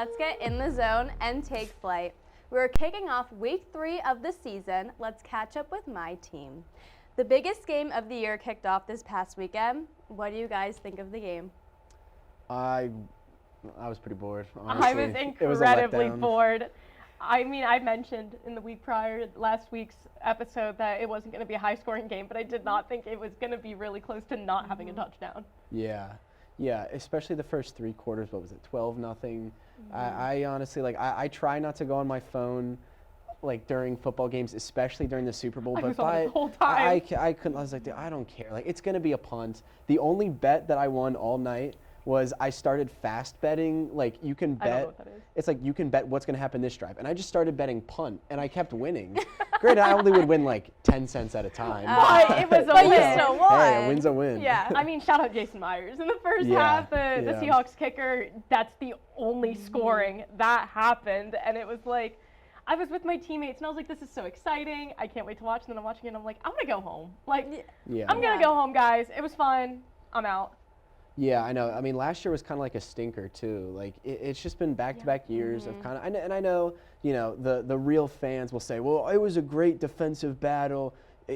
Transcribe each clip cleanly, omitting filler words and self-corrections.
let's get in the zone and take flight. We're kicking off week 3 of the season. Let's catch up with my team. The biggest game of the year kicked off this past weekend. What do you guys think of the game? I was pretty bored, honestly. I was incredibly bored. I mean, I mentioned in the week prior, last week's episode, that it wasn't going to be a high-scoring game, but I did not think it was going to be really close to not having a touchdown. Yeah, especially the first 3 quarters. What was it, 12-0? I honestly, I try not to go on my phone, during football games, especially during the Super Bowl. I was on the whole time. I couldn't. I was like, dude, I don't care. It's going to be a punt. The only bet that I won all night was I started fast betting. You can bet. I don't know what that is. It's you can bet what's going to happen this drive. And I just started betting punt, and I kept winning. Granted, I only would win 10 cents at a time. But it was a But win. you still won. Hey, a win's a win. Yeah, I mean, shout out Jason Myers. In the first half, the Seahawks kicker, that's the only scoring that happened. And it was I was with my teammates, and I was like, this is so exciting. I can't wait to watch. And then I'm watching it, and I'm like, I want to go home. I'm going to go home, guys. It was fun. I'm out. Yeah, I know. I mean, last year was kind of like a stinker too. It's just been back-to-back years of kind of. And I know, the real fans will say, well, it was a great defensive battle.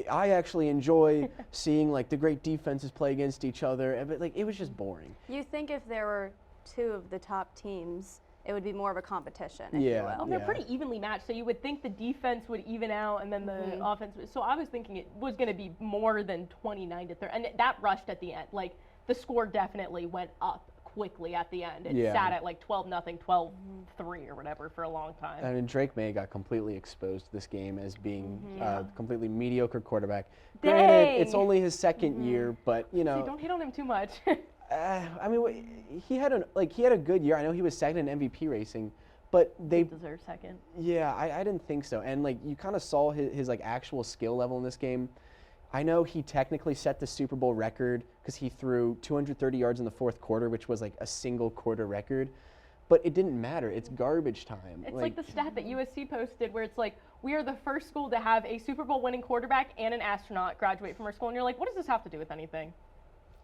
I actually enjoy seeing the great defenses play against each other. But it was just boring. You think if there were 2 of the top teams, it would be more of a competition, if you will. Well, they're pretty evenly matched, so you would think the defense would even out, and then the offense. So I was thinking it was going to be more than 29-30, and that rushed at the end. The score definitely went up quickly at the end. It sat at 12-0, 12-3 or whatever for a long time. I mean, Drake May got completely exposed this game as being a completely mediocre quarterback. Granted, it's only his second year, but See, don't hate on him too much. I mean, he had a good year. I know he was second in MVP racing, but they deserve second. Yeah, I didn't think so. And you kind of saw his actual skill level in this game. I know he technically set the Super Bowl record because he threw 230 yards in the fourth quarter, which was a single quarter record. But it didn't matter. It's garbage time. It's the stat that USC posted where it's we are the first school to have a Super Bowl winning quarterback and an astronaut graduate from our school. And you're like, what does this have to do with anything?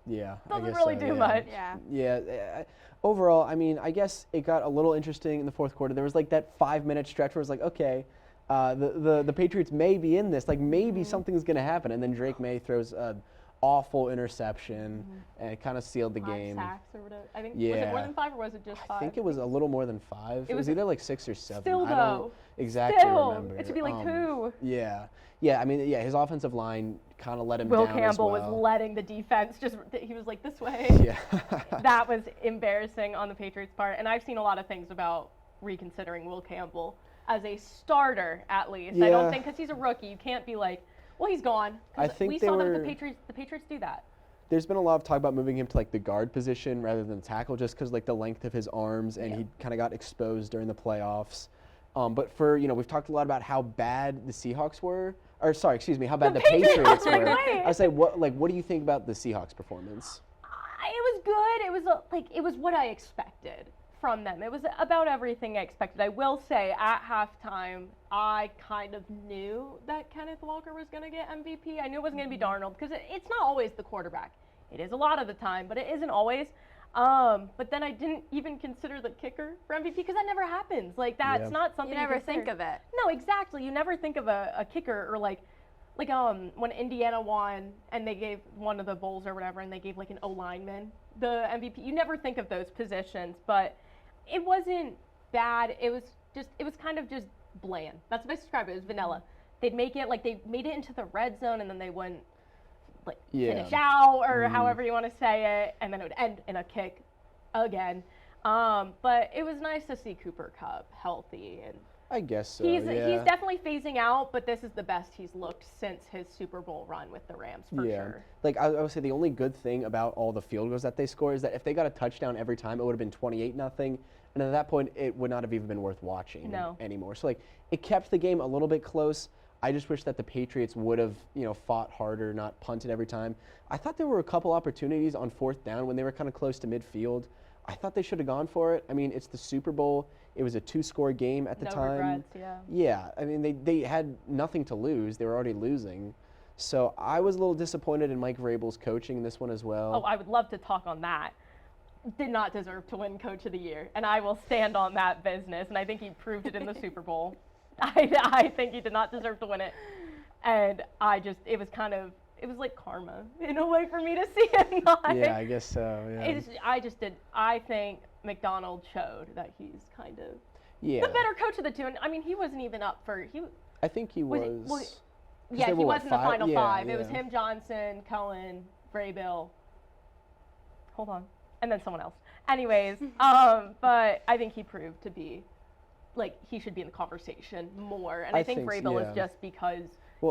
Yeah. Doesn't really do much. Yeah. Overall, I mean, I guess it got a little interesting in the fourth quarter. There was that 5-minute stretch where it was okay, the Patriots may be in this. Maybe something's going to happen. And then Drake May throws an awful interception and it kind of sealed the game. 5 sacks or whatever. I think, was it more than 5 or was it just 5? I think it was a little more than 5. It was either 6 or 7. Still, though. I don't exactly remember. It should be 2. Yeah, I mean, his offensive line kind of let him Will down Campbell as well. was letting the defense he was this way. Yeah. That was embarrassing on the Patriots' part. And I've seen a lot of things about reconsidering Will Campbell as a starter, at least. Yeah. I don't think, because he's a rookie, you can't be well, he's gone. I think we saw that the Patriots do that. There's been a lot of talk about moving him to the guard position rather than tackle, just because the length of his arms, and he kind of got exposed during the playoffs. But we've talked a lot about how bad the Seahawks were, or sorry, excuse me, how bad the Patriots were. I was what do you think about the Seahawks' performance? It was good. It was what I expected from them. It was about everything I expected. I will say, at halftime, I kind of knew that Kenneth Walker was going to get MVP. I knew it wasn't going to be Darnold, because it's not always the quarterback. It is a lot of the time, but it isn't always. But then I didn't even consider the kicker for MVP, because that never happens. That's not something you never consider. think of it. No, exactly. You never think of a kicker, or when Indiana won and they gave one of the bowls or whatever, and they gave an O lineman the MVP. You never think of those positions, but it wasn't bad. It was kind of just bland. That's what I described it. It was vanilla. They'd make it they made it into the red zone, and then they wouldn't finish out, or however you want to say it, and then it would end in a kick again. But it was nice to see Cooper Kupp healthy, and I guess so. He's definitely phasing out, but this is the best he's looked since his Super Bowl run with the Rams, for sure. I would say the only good thing about all the field goals that they score is that if they got a touchdown every time, it would have been 28-0, and at that point, it would not have even been worth watching anymore. So it kept the game a little bit close. I just wish that the Patriots would have, fought harder, not punted every time. I thought there were a couple opportunities on 4th down when they were kind of close to midfield. I thought they should have gone for it. I mean, it's the Super Bowl. It was a 2-score game at the time. No regrets, yeah. Yeah, I mean, they had nothing to lose. They were already losing. So I was a little disappointed in Mike Vrabel's coaching in this one as well. Oh, I would love to talk on that. did not deserve to win Coach of the Year, and I will stand on that business, and I think he proved it in the Super Bowl. I think he did not deserve to win it, and it was like karma in a way for me to see him not. Yeah, I guess so, yeah. I think McDonald showed that he's kind of the better coach of the two, and I mean, he wasn't even up for, I think he was. Yeah, he was in the final five. Yeah. It was him, Johnson, Cohen, Bray, Bill. Hold on. And then someone else. Anyways, but I think he proved to be, like, he should be in the conversation more. And I think Bray Bill is just because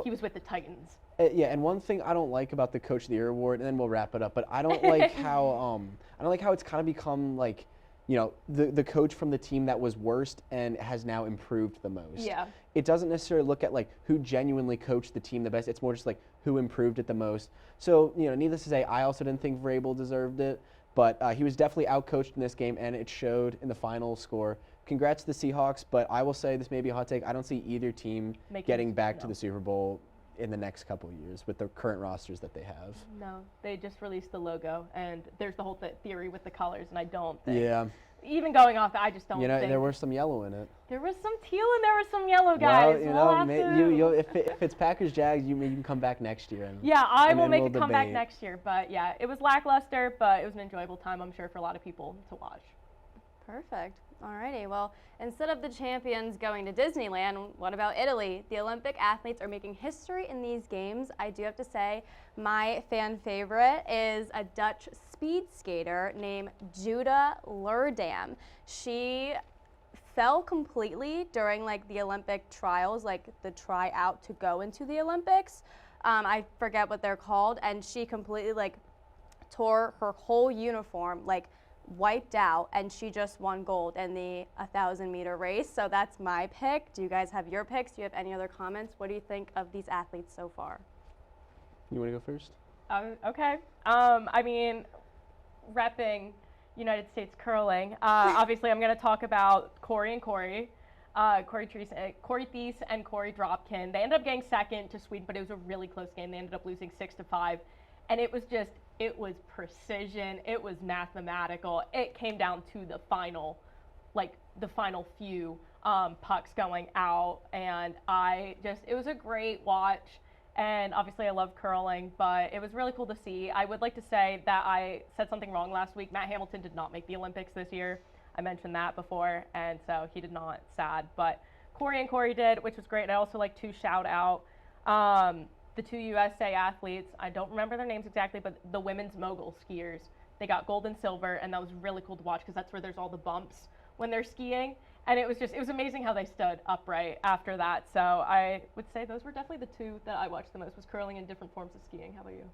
he was with the Titans. Yeah, and one thing I don't like about the Coach of the Year award, and then we'll wrap it up, but I don't like how it's kind of become like, you know, the coach from the team that was worst and has now improved the most. Yeah. It doesn't necessarily look at like who genuinely coached the team the best. It's more just like who improved it the most. So, you know, needless to say, I also didn't think Vrabel deserved it, but he was definitely outcoached in this game, and it showed in the final score. Congrats to the Seahawks, but I will say, this may be a hot take, I don't see either team getting back to the Super Bowl in the next couple of years with the current rosters that they have. No, they just released the logo, and there's the whole theory with the colors, and I don't think. Yeah. Even going off, I just don't think. You know, there was some yellow in it. There was some teal and there was some yellow, guys. Well, you know, if it's Packers Jags, you can come back next year. I will make a comeback next year. But yeah, it was lackluster, but it was an enjoyable time, I'm sure, for a lot of people to watch. Perfect. Alrighty, well, instead of the champions going to Disneyland, what about Italy? The Olympic athletes are making history in these games. I do have to say, my fan favorite is a Dutch speed skater named Juda Leerdam. She fell completely during like the Olympic trials, like the tryout to go into the Olympics. I forget what they're called, and she completely like tore her whole uniform, like wiped out, and she just won gold in the 1,000-meter race. So that's my pick. Do you guys have your picks? Do you have any other comments? What do you think of these athletes so far? You want to go first? Okay. I mean, repping United States curling, obviously I'm going to talk about Corey Thies and Corey Dropkin. They ended up getting second to Sweden, but it was a really close game. They ended up losing 6-5. And it was precision. It was mathematical. It came down to the final few pucks going out. And it was a great watch. And obviously I love curling, but it was really cool to see. I would like to say that I said something wrong last week. Matt Hamilton did not make the Olympics this year. I mentioned that before, and so he did not. Sad. But Corey did, which was great. And I also like to shout out the two USA athletes. I don't remember their names exactly, but the women's mogul skiers. They got gold and silver, and that was really cool to watch because that's where there's all the bumps when they're skiing. And it was amazing how they stood upright after that. So I would say those were definitely the two that I watched the most, was curling and different forms of skiing. How about you?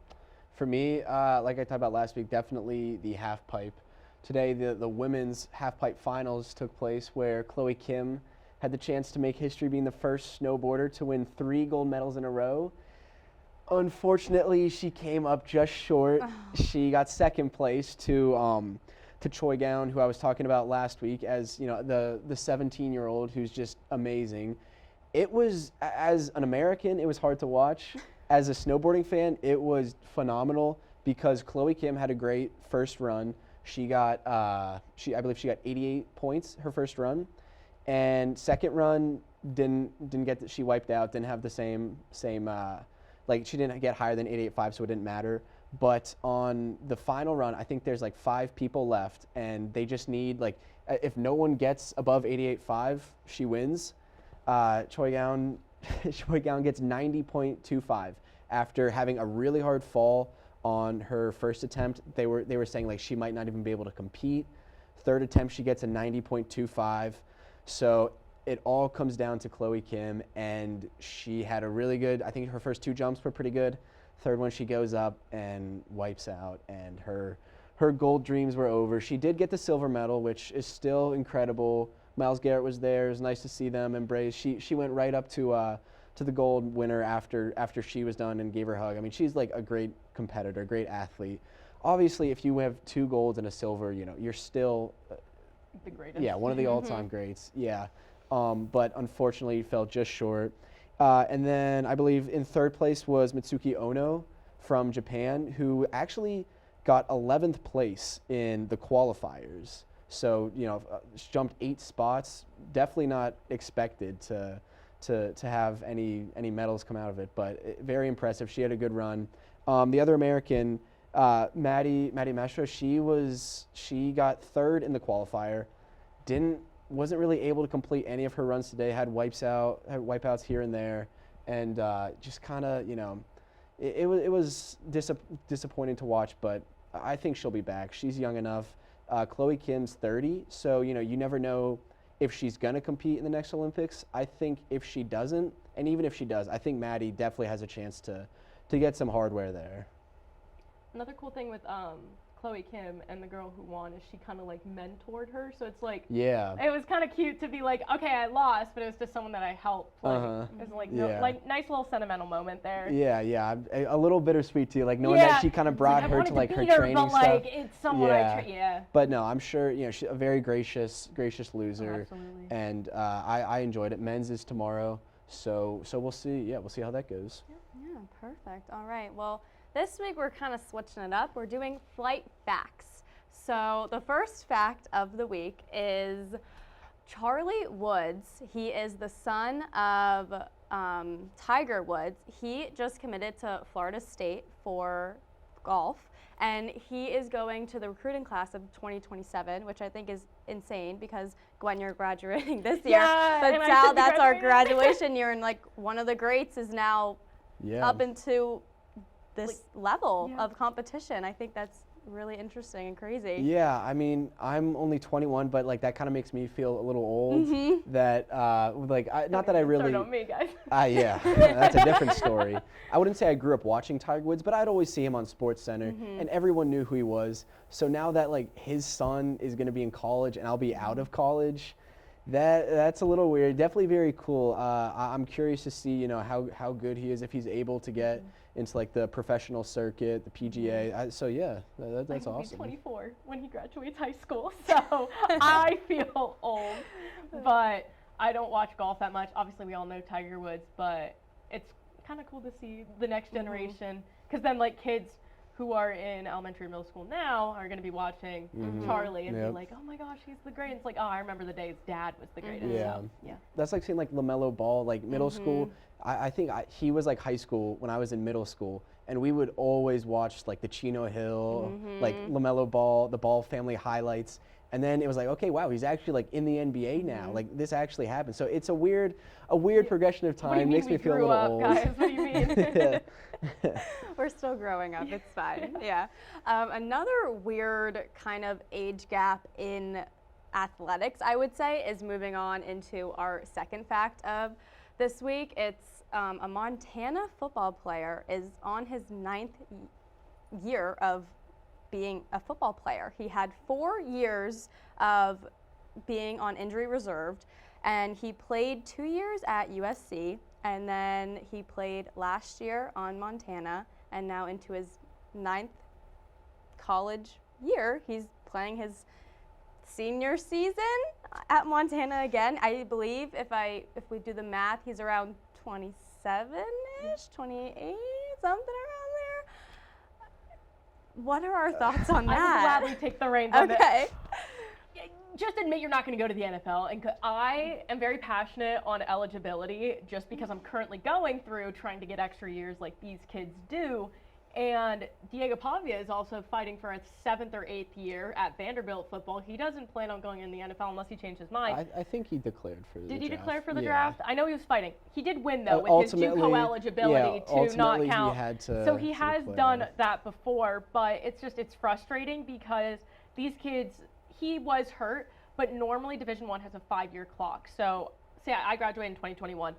For me, like I talked about last week, definitely the half pipe. Today, the women's half pipe finals took place where Chloe Kim had the chance to make history being the first snowboarder to win 3 gold medals in a row. Unfortunately, she came up just short. Oh. She got second place to Choi Gown, who I was talking about last week, as you know, the 17-year-old who's just amazing. It was, as an American, it was hard to watch. As a snowboarding fan, it was phenomenal because Chloe Kim had a great first run. She got, I believe she got 88 points her first run, and second run didn't get. She wiped out. Didn't have the same. Like, she didn't get higher than 885, so it didn't matter. But on the final run, I think there's like 5 people left, and they just need, like, if no one gets above 885, she wins. Choi Gown gets 90.25 after having a really hard fall on her first attempt. They were saying like she might not even be able to compete. Third attempt, she gets a 90.25. So it all comes down to Chloe Kim, and she had a really good, I think her first 2 jumps were pretty good. Third one, she goes up and wipes out, and her gold dreams were over. She did get the silver medal, which is still incredible. Myles Garrett was there. It was nice to see them embrace. She went right up to the gold winner after she was done and gave her a hug. I mean, she's like a great competitor, great athlete. Obviously, if you have 2 golds and a silver, you know, you're still the greatest. Yeah, one of the all-time greats. Yeah. But unfortunately fell just short. And then I believe in third place was Mitsuki Ono from Japan, who actually got 11th place in the qualifiers. So, jumped 8 spots. Definitely not expected to have any medals come out of it, but very impressive. She had a good run. The other American, Maddie Mastro, she got 3rd in the qualifier. Wasn't really able to complete any of her runs today. Had wipeouts here and there, and just kind of, it was disappointing to watch. But I think she'll be back. She's young enough. Chloe Kim's 30, so you never know if she's gonna compete in the next Olympics. I think if she doesn't, and even if she does, I think Maddie definitely has a chance to get some hardware there. Another cool thing with Chloe Kim and the girl who won is she kind of like mentored her, so it's like, yeah, it was kind of cute to be like, okay, I lost, but it was just someone that I helped play. It was like, nice little sentimental moment there. Yeah, a little bittersweet too, like knowing that she kind of brought her to like her training stuff. But like it's someone But no, I'm sure she's a very gracious loser. Oh, absolutely. And I enjoyed it. Men's is tomorrow, so we'll see. Yeah, we'll see how that goes. Yeah, perfect. All right. Well, this week we're kind of switching it up. We're doing flight facts. So the first fact of the week is Charlie Woods. He is the son of Tiger Woods. He just committed to Florida State for golf, and he is going to the recruiting class of 2027, which I think is insane because Gwen, you're graduating this year. Yeah, but Sal, that's our graduation year, and like one of the greats is now up into this level of competition. I think that's really interesting and crazy. Yeah, I mean, I'm only 21, but like that kind of makes me feel a little old. That not that I really. Don't me, guys. Yeah, that's a different story. I wouldn't say I grew up watching Tiger Woods, but I'd always see him on SportsCenter, and everyone knew who he was. So now that like his son is going to be in college and I'll be out of college, that's a little weird. Definitely very cool. I'm curious to see how good he is if he's able to get into like the professional circuit, the PGA. So yeah, that's awesome. He'll be 24 when he graduates high school, so I feel old. But I don't watch golf that much. Obviously, we all know Tiger Woods, but it's kind of cool to see the next generation, because then like kids who are in elementary, middle school now are going to be watching Charlie and be like, oh my gosh, he's the greatest. It's like, oh, I remember the day his dad was the greatest. Yeah. So, yeah. That's like seeing like LaMelo Ball, like middle school. I think he was like high school when I was in middle school, and we would always watch like the Chino Hill, like LaMelo Ball, the Ball family highlights. And then it was like, okay, wow, he's actually like in the NBA now. Like this actually happened. So it's a weird progression of time. What do you mean Makes me feel a little old. Guys? What do you mean? We're still growing up. It's fine. Yeah. Another weird kind of age gap in athletics, I would say, is moving on into our second fact of this week. It's a Montana football player is on his 9th year of being a football player. He had 4 years of being on injury reserved, and he played 2 years at USC, and then he played last year on Montana, and now into his 9th college year, he's playing his senior season at Montana again. I believe if we do the math, he's around 27-ish, 28, something around there. What are our thoughts on that? I would gladly take the reins on it. Okay. Just admit you're not going to go to the NFL. And I am very passionate on eligibility just because I'm currently going through trying to get extra years like these kids do. And Diego Pavia is also fighting for a 7th or 8th year at Vanderbilt football. He doesn't plan on going in the NFL unless he changed his mind. I think he declared for the draft. Did he declare for the yeah. draft? I know he was fighting. He did win, though, with his JUCO eligibility to not count. He had to, so he has done that before, but it's frustrating because these kids, he was hurt, but normally Division I has a 5-year clock. So say I graduated in 2021.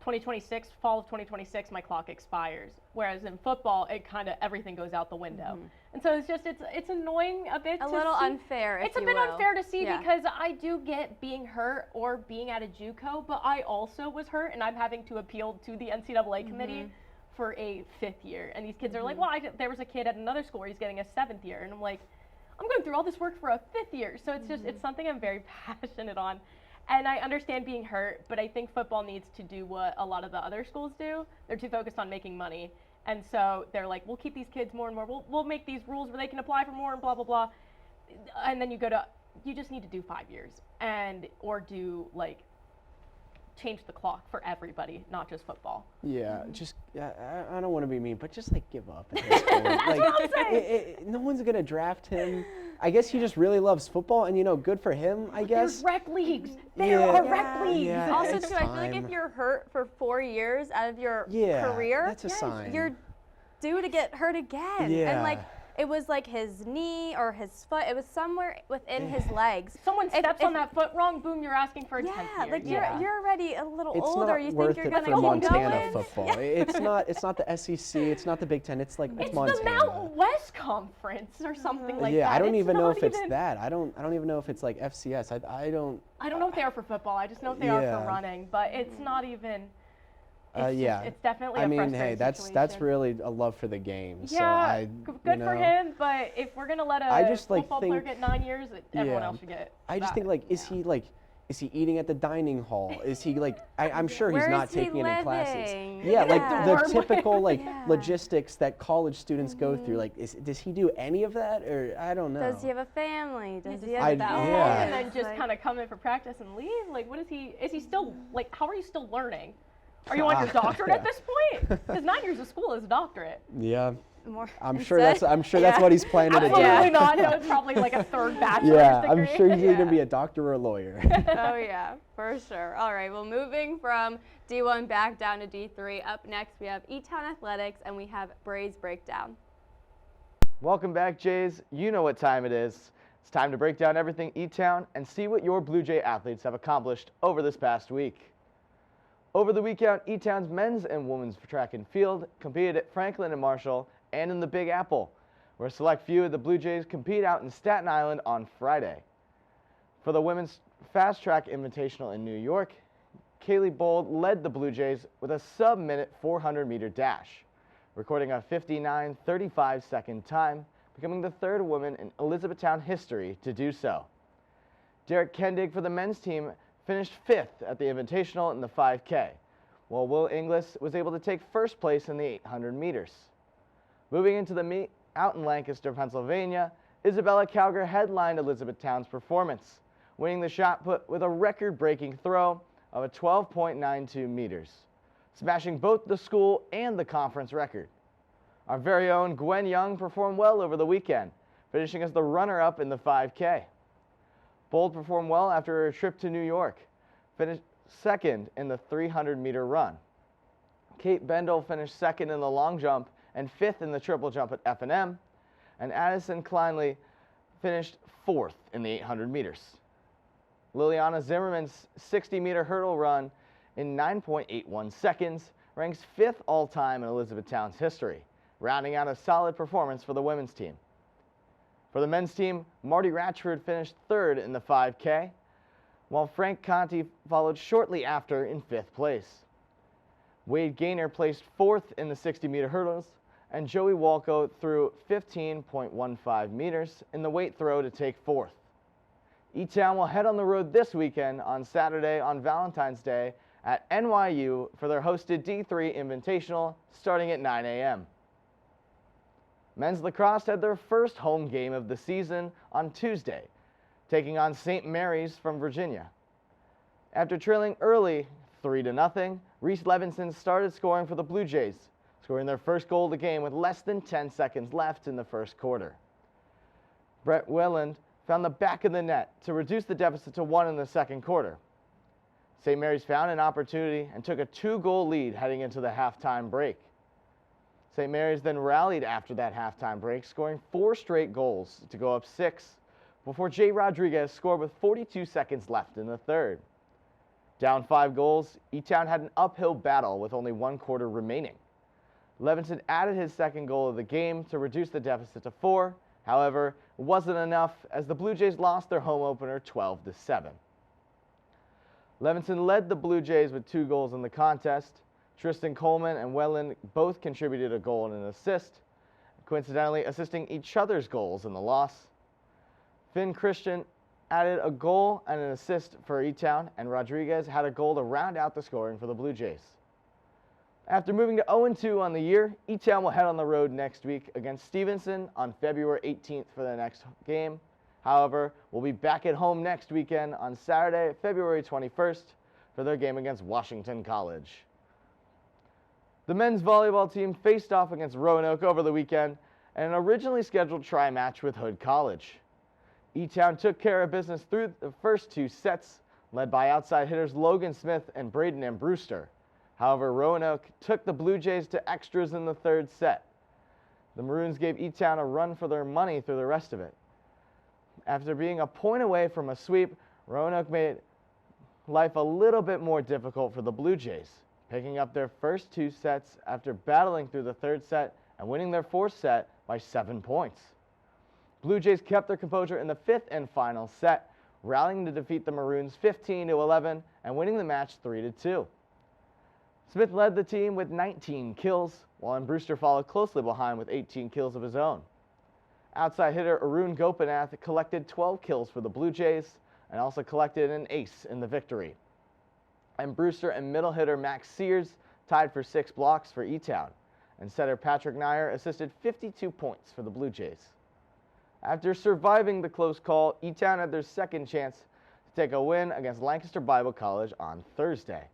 2026, fall of 2026, my clock expires. Whereas in football, it kind of everything goes out the window. And so it's annoying a bit. A little unfair. It's a bit unfair to see because I do get being hurt or being at a JUCO, but I also was hurt and I'm having to appeal to the NCAA committee for a 5th year. And these kids are like, well, there was a kid at another school where he's getting a 7th year, and I'm like, I'm going through all this work for a 5th year. So it's just it's something I'm very passionate on. And I understand being hurt, but I think football needs to do what a lot of the other schools do. They're too focused on making money. And so they're like, we'll keep these kids more and more. We'll make these rules where they can apply for more and blah, blah, blah. And then you just need to do 5 years or do like change the clock for everybody, not just football. Yeah, I don't want to be mean, but just like give up at this point. Like, no one's gonna draft him. I guess he just really loves football, and good for him. I guess. There's rec leagues. There are rec leagues. Yeah, Also, it's too, I feel like if you're hurt for 4 years out of your career, that's a sign. You're due to get hurt again. Yeah. And like, it was like his knee or his foot. It was somewhere within his legs. Someone steps on that foot wrong, boom, you're asking for a 10th year. Like you're already a little it's older. Not You worth think you're it gonna for keep Montana going? football. It's not the SEC. It's not the Big Ten. It's Montana. It's the Mountain West Conference or something like that. Yeah, I don't even know if it's even that. I don't even know if it's like FCS. I don't know if they are for football. I just know if they are for running, but it's not even. It's definitely a frustrating hey, that's situation. really a love for the game. Yeah, so good for him. But if we're gonna let a football player get 9 years, everyone else should get. I just think is he eating at the dining hall? Is he like? I'm sure he's not taking any classes. Yeah, like the typical logistics that college students go through. Like, does he do any of that, or I don't know? Does he have a family? Does he have and then just kind of come in for practice and leave? Like, what is he? Is he still like? How are you still learning? Are you on your doctorate at this point? Because 9 years of school is a doctorate. Yeah. More I'm sure that's what he's planning to do. Absolutely not. No, it's probably like a third bachelor's degree. I'm sure he's going to be a doctor or a lawyer. Oh yeah, for sure. All right, well, moving from D1 back down to D3. Up next, we have E-Town Athletics, and we have Bray's Breakdown. Welcome back, Jays. You know what time it is. It's time to break down everything E-Town and see what your Blue Jay athletes have accomplished over this past week. Over the weekend, E-Town's men's and women's track and field competed at Franklin and Marshall and in the Big Apple, where a select few of the Blue Jays compete out in Staten Island on Friday. For the women's fast track invitational in New York, Kaylee Bold led the Blue Jays with a sub-minute 400-meter dash, recording a 59:35 second time, becoming the third woman in Elizabethtown history to do so. Derek Kendig for the men's team finished 5th at the Invitational in the 5K, while Will Inglis was able to take first place in the 800 meters. Moving into the meet out in Lancaster, Pennsylvania, Isabella Calger headlined Elizabethtown's performance, winning the shot put with a record-breaking throw of a 12.92 meters, smashing both the school and the conference record. Our very own Gwen Young performed well over the weekend, finishing as the runner-up in the 5K. Bold performed well after a trip to New York, finished second in the 300-meter run. Kate Bendel finished second in the long jump and 5th in the triple jump at F&M, and Addison Kleinley finished 4th in the 800 meters. Liliana Zimmerman's 60-meter hurdle run in 9.81 seconds ranks 5th all-time in Elizabethtown's history, rounding out a solid performance for the women's team. For the men's team, Marty Ratchford finished 3rd in the 5K, while Frank Conti followed shortly after in 5th place. Wade Gaynor placed 4th in the 60-meter hurdles, and Joey Walco threw 15.15 meters in the weight throw to take 4th. E-Town will head on the road this weekend on Saturday on Valentine's Day at NYU for their hosted D3 Invitational starting at 9 a.m. Men's lacrosse had their first home game of the season on Tuesday, taking on St. Mary's from Virginia. After trailing early 3-0, Reese Levinson started scoring for the Blue Jays, scoring their first goal of the game with less than 10 seconds left in the first quarter. Brett Welland found the back of the net to reduce the deficit to 1 in the second quarter. St. Mary's found an opportunity and took a 2-goal lead heading into the halftime break. St. Mary's then rallied after that halftime break, scoring 4 straight goals to go up 6 before Jay Rodriguez scored with 42 seconds left in the third. Down 5 goals, E-Town had an uphill battle with only 1 quarter remaining. Levinson added his second goal of the game to reduce the deficit to 4. However, it wasn't enough as the Blue Jays lost their home opener 12-7. Levinson led the Blue Jays with 2 goals in the contest. Tristan Coleman and Welland both contributed a goal and an assist, coincidentally assisting each other's goals in the loss. Finn Christian added a goal and an assist for E-Town, and Rodriguez had a goal to round out the scoring for the Blue Jays. After moving to 0-2 on the year, E-Town will head on the road next week against Stevenson on February 18th for their next game. However, we'll be back at home next weekend on Saturday, February 21st for their game against Washington College. The men's volleyball team faced off against Roanoke over the weekend in an originally scheduled tri-match with Hood College. E-Town took care of business through the first 2 sets, led by outside hitters Logan Smith and Braden and Brewster. However, Roanoke took the Blue Jays to extras in the 3rd set. The Maroons gave E-Town a run for their money through the rest of it. After being a point away from a sweep, Roanoke made life a little bit more difficult for the Blue Jays, picking up their first 2 sets after battling through the 3rd set and winning their 4th set by 7 points. Blue Jays kept their composure in the 5th and final set, rallying to defeat the Maroons 15-11 and winning the match 3-2. Smith led the team with 19 kills, while Brewster followed closely behind with 18 kills of his own. Outside hitter Arun Gopinath collected 12 kills for the Blue Jays and also collected an ace in the victory. And Brewster and middle hitter Max Sears tied for 6 blocks for E-Town, and setter Patrick Nyer assisted 52 points for the Blue Jays. After surviving the close call, E-Town had their second chance to take a win against Lancaster Bible College on Thursday.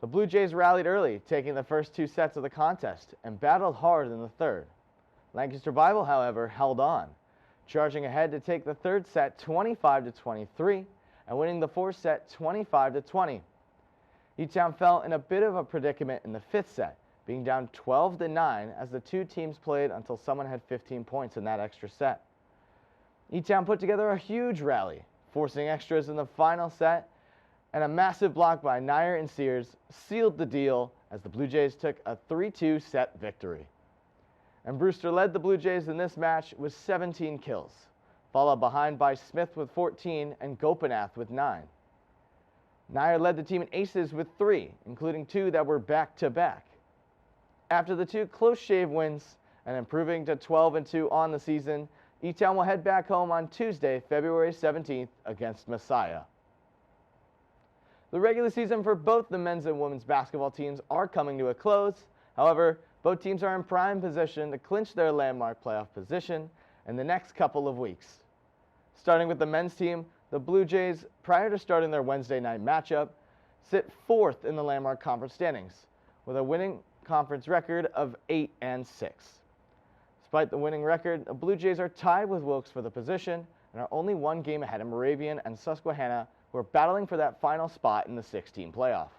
The Blue Jays rallied early, taking the first 2 sets of the contest and battled hard in the 3rd. Lancaster Bible, however, held on, charging ahead to take the 3rd set 25-23 and winning the 4th set 25-20. E-Town fell in a bit of a predicament in the 5th set, being down 12-9 as the 2 teams played until someone had 15 points in that extra set. E-Town put together a huge rally, forcing extras in the final set, and a massive block by Nyer and Sears sealed the deal as the Blue Jays took a 3-2 set victory. And Brewster led the Blue Jays in this match with 17 kills, followed behind by Smith with 14 and Gopinath with 9. Nyer led the team in aces with 3, including 2 that were back-to-back. After the 2 close shave wins and improving to 12-2 on the season, E-Town will head back home on Tuesday, February 17th against Messiah. The regular season for both the men's and women's basketball teams are coming to a close. However, both teams are in prime position to clinch their landmark playoff position in the next couple of weeks. Starting with the men's team, the Blue Jays, prior to starting their Wednesday night matchup, sit 4th in the landmark conference standings with a winning conference record of 8-6. Despite the winning record, the Blue Jays are tied with Wilkes for the position and are only 1 game ahead of Moravian and Susquehanna, who are battling for that final spot in the 16 playoff.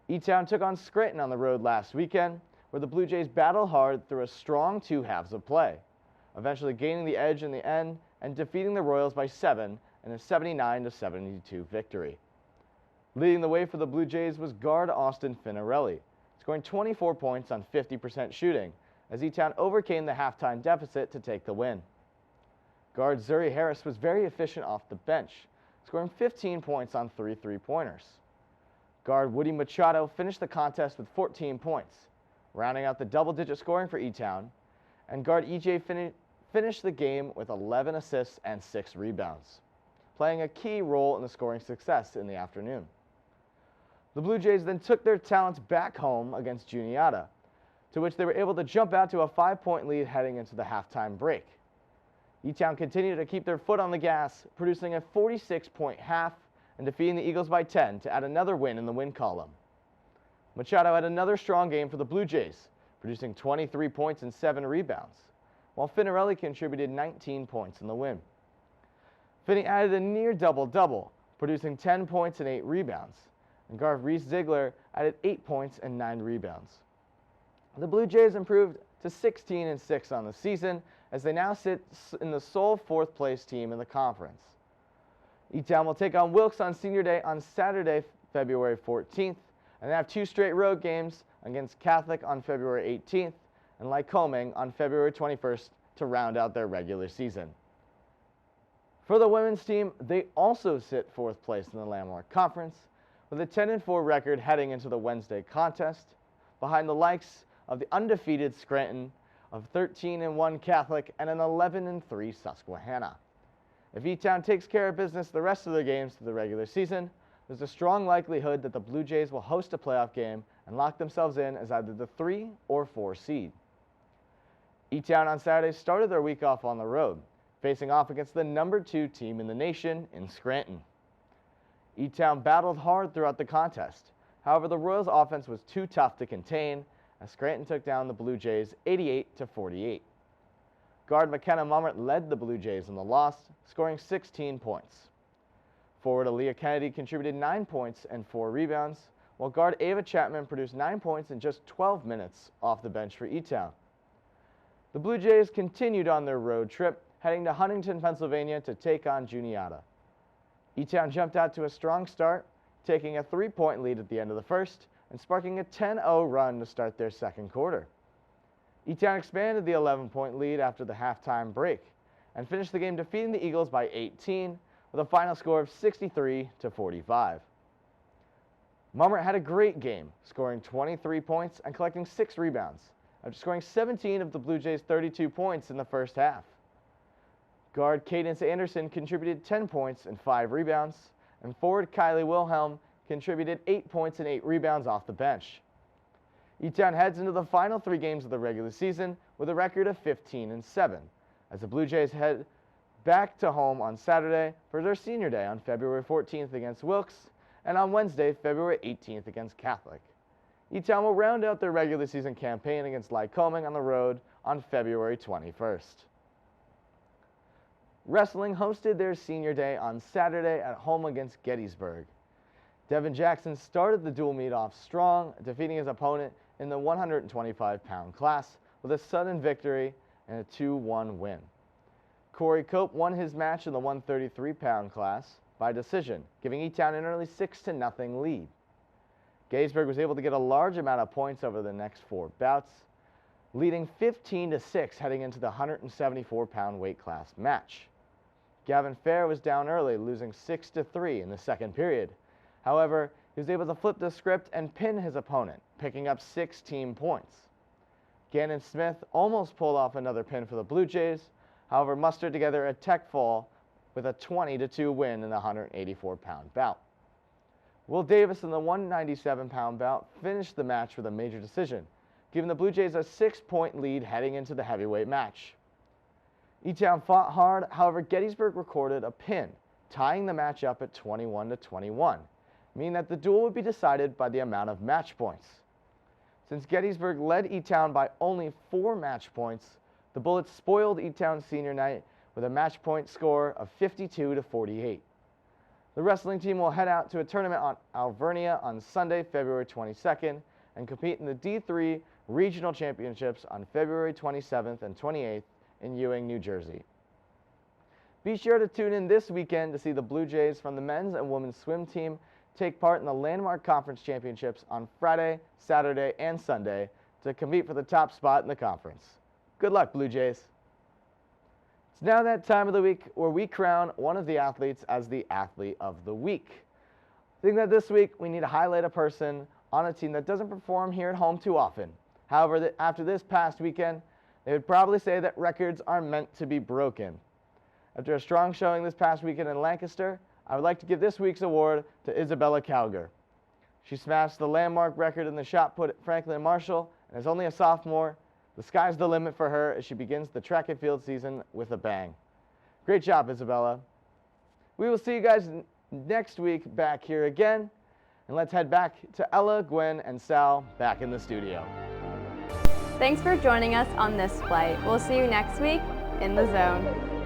E-Town took on Scranton on the road last weekend, where the Blue Jays battled hard through a strong 2 halves of play, eventually gaining the edge in the end and defeating the Royals by 7 in a 79-72 victory. Leading the way for the Blue Jays was guard Austin Finarelli, scoring 24 points on 50% shooting, as E-Town overcame the halftime deficit to take the win. Guard Zuri Harris was very efficient off the bench, scoring 15 points on 3 three-pointers. Guard Woody Machado finished the contest with 14 points, rounding out the double-digit scoring for E-Town, and guard EJ finished the game with 11 assists and 6 rebounds, playing a key role in the scoring success in the afternoon. The Blue Jays then took their talents back home against Juniata, to which they were able to jump out to a 5-point lead heading into the halftime break. E-Town continued to keep their foot on the gas, producing a 46-point half and defeating the Eagles by 10 to add another win in the win column. Machado had another strong game for the Blue Jays, producing 23 points and 7 rebounds, while Finarelli contributed 19 points in the win. Finney added a near double-double, producing 10 points and 8 rebounds, and guard Reese Ziegler added 8 points and 9 rebounds. The Blue Jays improved to 16-6 on the season, as they now sit in the sole 4th place team in the conference. E-Town will take on Wilkes on Senior Day on Saturday, February 14th, and they have 2 straight road games against Catholic on February 18th and Lycoming on February 21st to round out their regular season. For the women's team, they also sit 4th place in the Landmark Conference with a 10-4 record heading into the Wednesday contest, behind the likes of the undefeated Scranton, of 13-1 Catholic, and an 11-3 Susquehanna. If E-Town takes care of business the rest of their games through the regular season, there's a strong likelihood that the Blue Jays will host a playoff game and lock themselves in as either the 3 or 4 seed. E-Town on Saturday started their week off on the road, facing off against the number 2 team in the nation in Scranton. E-Town battled hard throughout the contest. However, the Royals' offense was too tough to contain as Scranton took down the Blue Jays 88-48. Guard McKenna Mummert led the Blue Jays in the loss, scoring 16 points. Forward Aaliyah Kennedy contributed 9 points and 4 rebounds, while guard Ava Chapman produced 9 points in just 12 minutes off the bench for E-Town. The Blue Jays continued on their road trip, heading to Huntington, Pennsylvania to take on Juniata. E-Town jumped out to a strong start, taking a 3-point lead at the end of the first and sparking a 10-0 run to start their second quarter. E-Town expanded the 11-point lead after the halftime break and finished the game defeating the Eagles by 18 with a final score of 63-45. Mummert had a great game, scoring 23 points and collecting 6 rebounds, after scoring 17 of the Blue Jays' 32 points in the first half. Guard Cadence Anderson contributed 10 points and 5 rebounds, and forward Kylie Wilhelm contributed 8 points and 8 rebounds off the bench. E-Town heads into the final 3 games of the regular season with a record of 15-7, as the Blue Jays head back to home on Saturday for their senior day on February 14th against Wilkes, and on Wednesday, February 18th against Catholic. E-Town will round out their regular season campaign against Lycoming on the road on February 21st. Wrestling hosted their senior day on Saturday at home against Gettysburg. Devin Jackson started the dual meet off strong, defeating his opponent in the 125-pound class with a sudden victory and a 2-1 win. Corey Cope won his match in the 133-pound class by decision, giving E-Town an early 6-0 lead. Gettysburg was able to get a large amount of points over the next 4 bouts, leading 15-6 heading into the 174-pound weight class match. Gavin Fair was down early, losing 6-3 in the second period. However, he was able to flip the script and pin his opponent, picking up 16 points. Gannon Smith almost pulled off another pin for the Blue Jays, however mustered together a tech fall with a 20-2 win in the 184-pound bout. Will Davis in the 197-pound bout finished the match with a major decision, giving the Blue Jays a 6-point lead heading into the heavyweight match. E-Town fought hard, however Gettysburg recorded a pin, tying the match up at 21-21, meaning that the duel would be decided by the amount of match points. Since Gettysburg led E-Town by only 4 match points, the Bullets spoiled E-Town's senior night with a match point score of 52-48. The wrestling team will head out to a tournament on Alvernia on Sunday, February 22nd, and compete in the D3 Regional Championships on February 27th and 28th in Ewing, New Jersey. Be sure to tune in this weekend to see the Blue Jays from the men's and women's swim team take part in the Landmark Conference Championships on Friday, Saturday, and Sunday to compete for the top spot in the conference. Good luck, Blue Jays. It's now that time of the week where we crown one of the athletes as the Athlete of the Week. I think that this week we need to highlight a person on a team that doesn't perform here at home too often. However, after this past weekend, they would probably say that records are meant to be broken. After a strong showing this past weekend in Lancaster, I would like to give this week's award to Isabella Cowger. She smashed the landmark record in the shot put at Franklin Marshall and is only a sophomore. The sky's the limit for her as she begins the track and field season with a bang. Great job, Isabella. We will see you guys next week back here again. And let's head back to Ella, Gwen, and Sal back in the studio. Thanks for joining us on this flight. We'll see you next week in the zone.